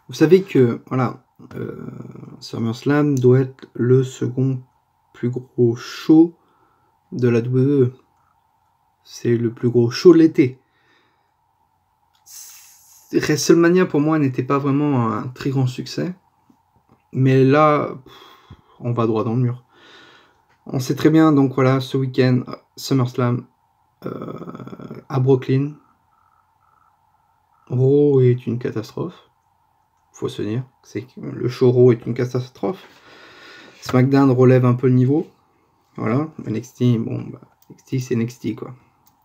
Vous savez que, voilà, SummerSlam doit être le second plus gros show de la WWE. C'est le plus gros show de l'été. WrestleMania, pour moi, n'était pas vraiment un très grand succès. Mais là, on va droit dans le mur. On sait très bien, donc voilà, ce week-end, SummerSlam à Brooklyn. Raw est une catastrophe. Faut se dire, le show Raw est une catastrophe. SmackDown relève un peu le niveau. Voilà, NXT, bon, bah, NXT c'est NXT quoi.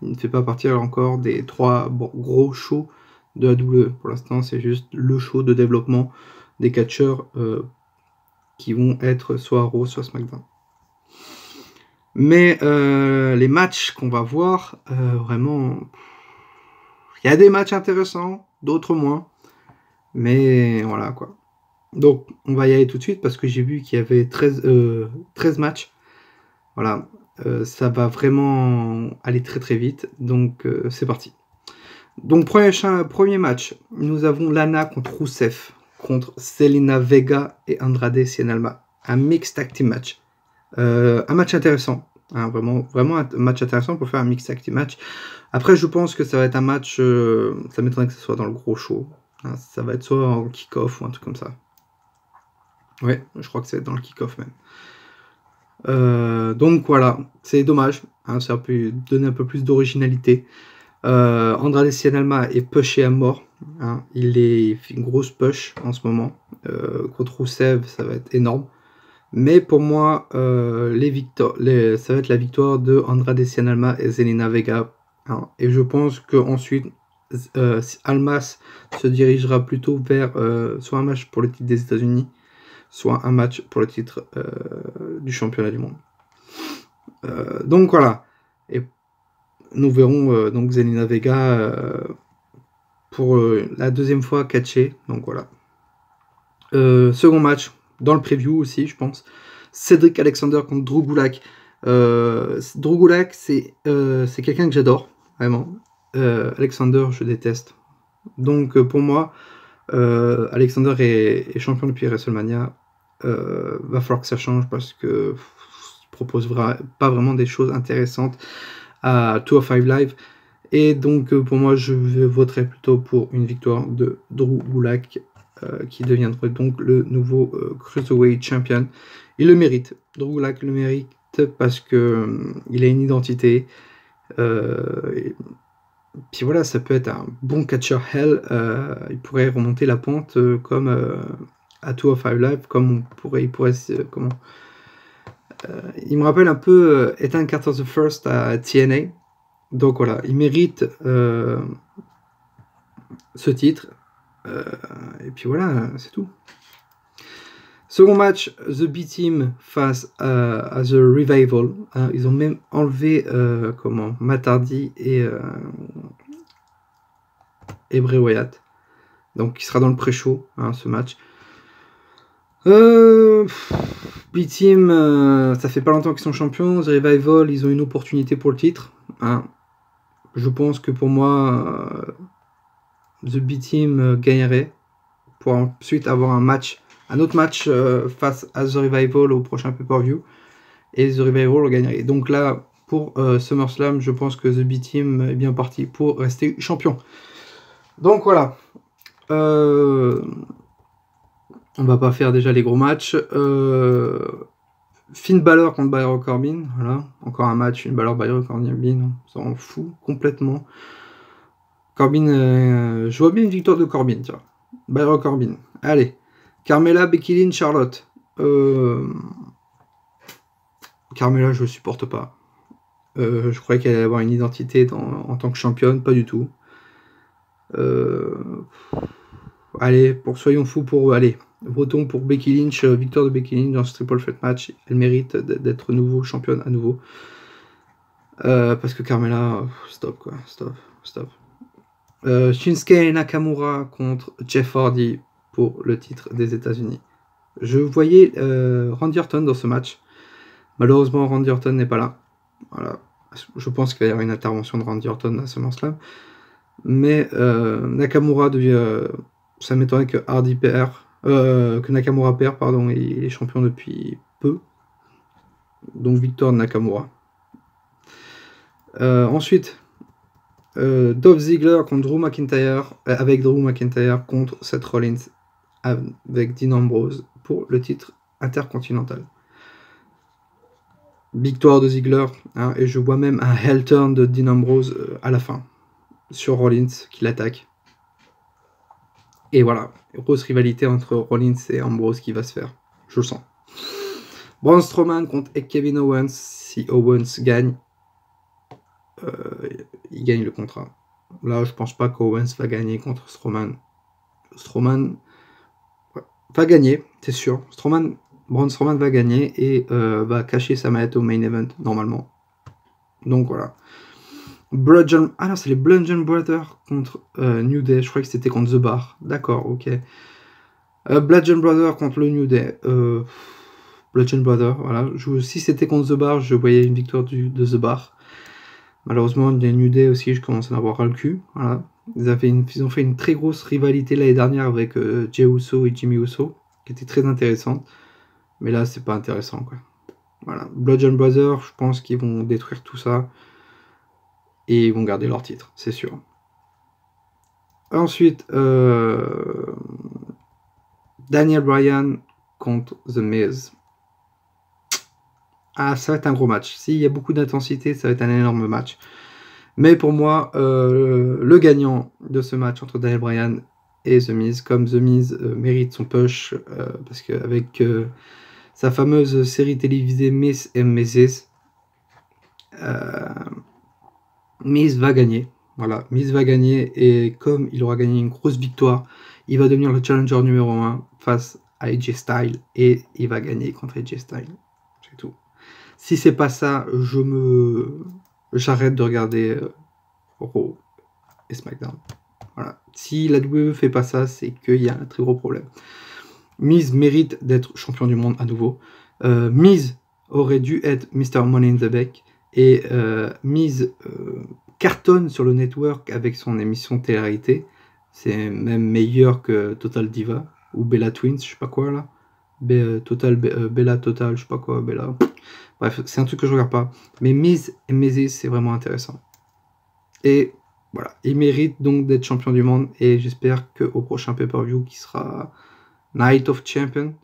Il ne fait pas partir encore des 3 gros shows de la WWE. Pour l'instant, c'est juste le show de développement des catcheurs qui vont être soit Raw, soit SmackDown. Mais les matchs qu'on va voir, vraiment, il y a des matchs intéressants, d'autres moins. Mais voilà quoi. Donc on va y aller tout de suite parce que j'ai vu qu'il y avait 13 matchs. Voilà, ça va vraiment aller très très vite. Donc c'est parti. Donc premier match, nous avons Lana contre Rusev, contre Zelina Vega et Andrade Cien Almas. Un mixed tag team match. Un match intéressant. Hein, vraiment un match intéressant pour faire un mixed tag team match. Après, je pense que ça va être un match... ça m'étonnerait que ce soit dans le gros show. Hein, ça va être soit en kick-off ou un truc comme ça. Ouais, je crois que ça va être dans le kick-off même. Donc voilà, c'est dommage. Hein, ça peut donner un peu plus d'originalité. Andrade Cien Almas est pushé à mort. Hein, il fait une grosse push en ce moment. Contre Rusev, ça va être énorme. Mais pour moi, ça va être la victoire de Andrade Cien Almas et Zelina Vega. Hein, et je pense qu'ensuite, Almas se dirigera plutôt vers soit un match pour le titre des États-Unis, soit un match pour le titre du championnat du monde. Donc voilà. Et nous verrons donc Zelina Vega pour la deuxième fois catché. Donc voilà. Second match, dans le preview aussi, je pense. Cédric Alexander contre Drew Gulak. Drew Gulak, c'est quelqu'un que j'adore, vraiment. Alexander, je déteste. Donc pour moi, Alexander est champion depuis WrestleMania. Va falloir que ça change parce que propose pas vraiment des choses intéressantes à 205 Live. Et donc pour moi, je voterai plutôt pour une victoire de Drew Gulak qui deviendrait donc le nouveau Cruiserweight Champion. Il le mérite. Drew Gulak le mérite parce que il a une identité. Puis voilà, ça peut être un bon catcher Hell. Il pourrait remonter la pente comme à 205 Live, comme il me rappelle un peu Ethan Carter the First à TNA. Donc voilà, il mérite ce titre. Et puis voilà, c'est tout. Second match, The B-Team face à The Revival. Hein, ils ont même enlevé Matt Hardy et Bray Wyatt. Donc il sera dans le pré-show, hein, ce match. B-Team, ça fait pas longtemps qu'ils sont champions. The Revival, ils ont une opportunité pour le titre. Hein. Je pense que pour moi, The B-Team gagnerait pour ensuite avoir un autre match face à The Revival au prochain pay-per-view. Et The Revival gagnerait. Donc là, pour SummerSlam, je pense que The B-Team est bien parti pour rester champion. Donc voilà. On va pas faire déjà les gros matchs. Finn Balor contre Baron Corbin. Voilà. Encore un match. Finn Balor, Baron Corbin. On s'en fout complètement. Corbin, je vois bien une victoire de Corbin. Tiens. Baron Corbin. Allez. Carmella, Becky Lynch, Charlotte. Carmella, je ne supporte pas. Je croyais qu'elle allait avoir une identité en tant que championne. Pas du tout. Allez, soyons fous allez, votons pour Becky Lynch, victoire de Becky Lynch dans ce triple threat match. Elle mérite d'être nouveau championne à nouveau. Parce que Carmella, stop quoi, stop. Shinsuke Nakamura contre Jeff Hardy pour le titre des États-Unis. Je voyais Randy Orton dans ce match. Malheureusement, Randy Orton n'est pas là. Voilà. Je pense qu'il va y avoir une intervention de Randy Orton à SummerSlam. Mais Nakamura ça m'étonnerait que Hardy perd, que Nakamura perd, pardon, et il est champion depuis peu. Donc victoire de Nakamura. Ensuite, Dolph Ziggler contre Drew McIntyre, avec Drew McIntyre contre Seth Rollins avec Dean Ambrose pour le titre intercontinental. Victoire de Ziggler, hein, et je vois même un heel turn de Dean Ambrose à la fin sur Rollins qui l'attaque. Et voilà, grosse rivalité entre Rollins et Ambrose qui va se faire, je le sens. Braun Strowman contre Kevin Owens. Si Owens gagne, il gagne le contrat. Là, je pense pas qu'Owens va gagner contre Strowman. Strowman va gagner, c'est sûr. Braun Strowman va gagner et va cacher sa mallette au main event, normalement. Donc voilà. Ah non, c'est les Bludgeon Brothers contre New Day. Je croyais que c'était contre The Bar. D'accord, ok. Bludgeon Brothers contre le New Day. Bludgeon Brothers, voilà. Si c'était contre The Bar, je voyais une victoire de The Bar. Malheureusement, les New Day aussi, je commence à en avoir ras le cul. Voilà. Ils ont fait une très grosse rivalité l'année dernière avec Jey Uso et Jimmy Uso, qui était très intéressante. Mais là, c'est pas intéressant, quoi. Voilà. Bludgeon Brothers, je pense qu'ils vont détruire tout ça. Et ils vont garder leur titre, c'est sûr. Ensuite, Daniel Bryan contre The Miz. Ah, ça va être un gros match. S'il y a beaucoup d'intensité, ça va être un énorme match. Mais pour moi, le gagnant de ce match entre Daniel Bryan et The Miz, comme The Miz mérite son push, parce qu'avec sa fameuse série télévisée Miz and Mrs, Miz va gagner. Voilà, Miz va gagner, et comme il aura gagné une grosse victoire, il va devenir le challenger numéro 1 face à AJ Styles, et il va gagner contre AJ Styles. C'est tout. Si c'est pas ça, j'arrête de regarder Raw et SmackDown. Voilà. Si la WWE fait pas ça, c'est qu'il y a un très gros problème. Miz mérite d'être champion du monde à nouveau. Miz aurait dû être Mr. Money in the Bank, et Miz cartonne sur le network avec son émission de télé-réalité. C'est même meilleur que Total Diva ou Bella Twins, je sais pas quoi là. Bella Total, je sais pas quoi, Bella. Bref, c'est un truc que je regarde pas. Mais Miz et Mrs, c'est vraiment intéressant. Et voilà, il mérite donc d'être champion du monde, et j'espère qu'au prochain pay-per-view qui sera Night of Champions,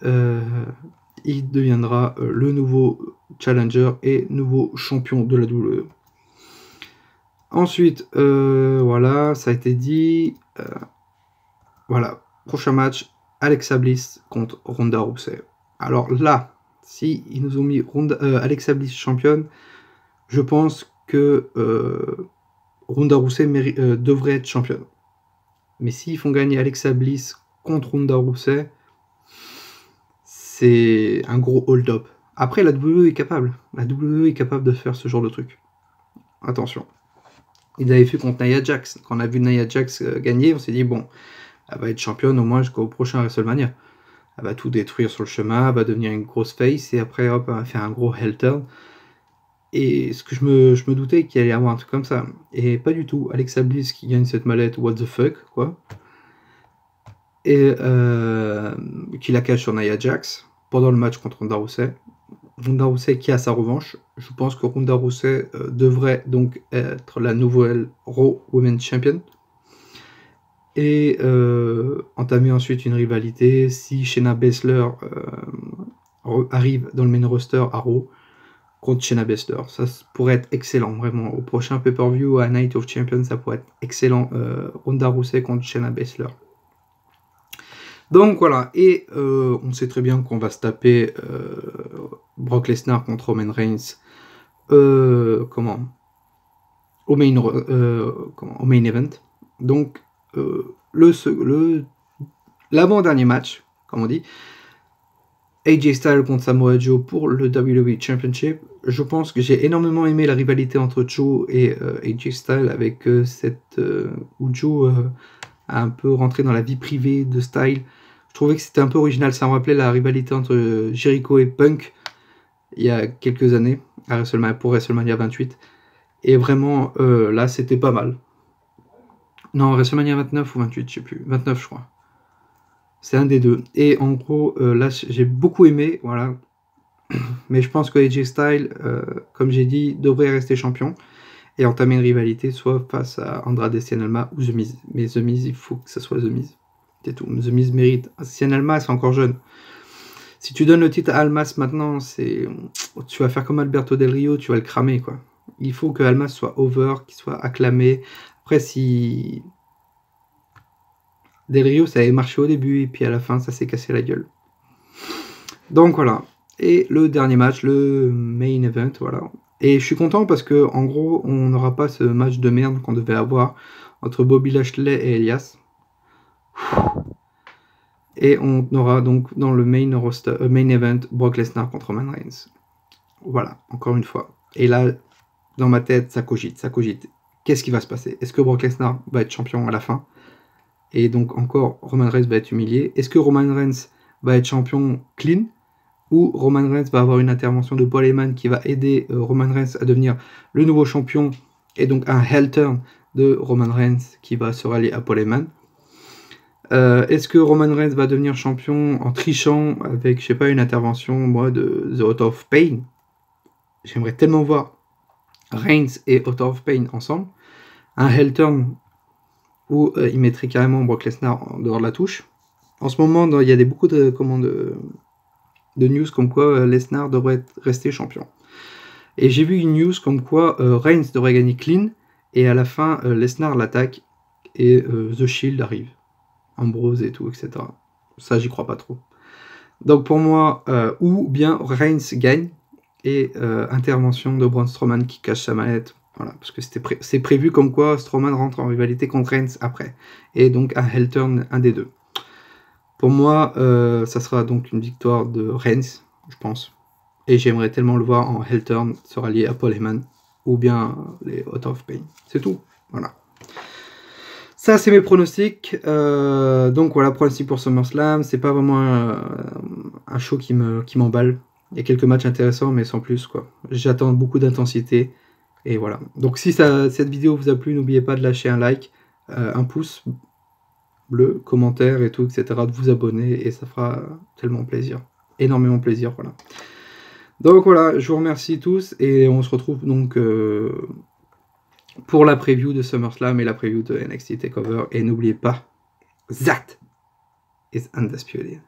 il deviendra le nouveau challenger et nouveau champion de la WWE. Ensuite, voilà, ça a été dit. Voilà, prochain match, Alexa Bliss contre Ronda Rousey. Alors là, si ils nous ont mis Alexa Bliss championne, je pense que Ronda Rousey devrait être championne. Mais s'ils font gagner Alexa Bliss contre Ronda Rousey, c'est un gros hold-up. Après, la WWE est capable. La WWE est capable de faire ce genre de truc. Attention. Ils avaient fait contre Nia Jax. Quand on a vu Nia Jax gagner, on s'est dit, bon, elle va être championne au moins jusqu'au prochain WrestleMania. Elle va tout détruire sur le chemin, elle va devenir une grosse face, et après, hop, elle va faire un gros heel turn. Et ce que je me doutais qu'il allait y avoir un truc comme ça. Et pas du tout. Alexa Bliss qui gagne cette mallette, what the fuck, quoi. Et qui la cache sur Nia Jax pendant le match contre Ronda Rousey. Ronda Rousey qui a sa revanche. Je pense que Ronda Rousey devrait donc être la nouvelle Raw Women's Champion. Et entamer ensuite une rivalité. Si Shayna Baszler arrive dans le main roster à Raw contre Shayna Baszler, ça pourrait être excellent, vraiment. Au prochain pay-per-view à Night of Champions, ça pourrait être excellent. Ronda Rousey contre Shayna Baszler. Donc voilà, et on sait très bien qu'on va se taper Brock Lesnar contre Roman Reigns au main event. Donc l'avant-dernier match, comme on dit, AJ Styles contre Samoa Joe pour le WWE Championship. Je pense que j'ai énormément aimé la rivalité entre Joe et AJ Styles, avec où Joe a un peu rentré dans la vie privée de Styles. Je trouvais que c'était un peu original, ça me rappelait la rivalité entre Jericho et Punk il y a quelques années, pour WrestleMania 28. Et vraiment, là, c'était pas mal. Non, WrestleMania 29 ou 28, je sais plus. 29, je crois. C'est un des deux. Et en gros, là, j'ai beaucoup aimé, voilà. Mais je pense que AJ Styles, comme j'ai dit, devrait rester champion et entamer une rivalité soit face à Andrade Cien Almas ou The Miz. Mais The Miz, il faut que ça soit The Miz. C'est tout. The Miz mérite. Cien Almas, c'est encore jeune. Si tu donnes le titre à Almas maintenant, tu vas faire comme Alberto Del Rio, tu vas le cramer, quoi. Il faut que Almas soit over, qu'il soit acclamé. Après, si Del Rio, ça avait marché au début, et puis à la fin, ça s'est cassé la gueule. Donc voilà. Et le dernier match, le main event, voilà. Et je suis content parce que, en gros, on n'aura pas ce match de merde qu'on devait avoir entre Bobby Lashley et Elias. Et on aura donc dans le main event Brock Lesnar contre Roman Reigns. Voilà, encore une fois. Et là, dans ma tête, ça cogite. Qu'est-ce qui va se passer? Est-ce que Brock Lesnar va être champion à la fin? Et donc encore, Roman Reigns va être humilié. Est-ce que Roman Reigns va être champion clean? Ou Roman Reigns va avoir une intervention de Paul Heyman qui va aider Roman Reigns à devenir le nouveau champion, et donc un heel turn de Roman Reigns qui va se rallier à Paul Heyman. Est-ce que Roman Reigns va devenir champion en trichant avec, je sais pas, une intervention, moi, de The Author of Pain? J'aimerais tellement voir Reigns et Author of Pain ensemble. Un heel turn où il mettrait carrément Brock Lesnar en dehors de la touche. En ce moment, il y a beaucoup de news comme quoi Lesnar devrait rester champion. Et j'ai vu une news comme quoi Reigns devrait gagner clean, et à la fin, Lesnar l'attaque, et The Shield arrive. Ambrose et tout, etc. Ça, j'y crois pas trop. Donc pour moi, ou bien Reigns gagne, et intervention de Braun Strowman qui cache sa mallette. Voilà, parce que c'est prévu comme quoi Strowman rentre en rivalité contre Reigns après. Et donc un heel turn, un des deux. Pour moi, ça sera donc une victoire de Reigns, je pense. Et j'aimerais tellement le voir en heel turn se rallier à Paul Heyman, ou bien les Author of Pain. C'est tout. Voilà. Ça, c'est mes pronostics. Donc voilà, pronostic pour SummerSlam. C'est pas vraiment un show qui m'emballe. Il y a quelques matchs intéressants, mais sans plus, quoi. J'attends beaucoup d'intensité. Et voilà. Donc si cette vidéo vous a plu, n'oubliez pas de lâcher un like, un pouce bleu, commentaire et tout, etc. De vous abonner, et ça fera tellement plaisir. Énormément plaisir, voilà. Donc voilà, je vous remercie tous, et on se retrouve donc pour la preview de SummerSlam et la preview de NXT TakeOver. Et n'oubliez pas, that is undisputed.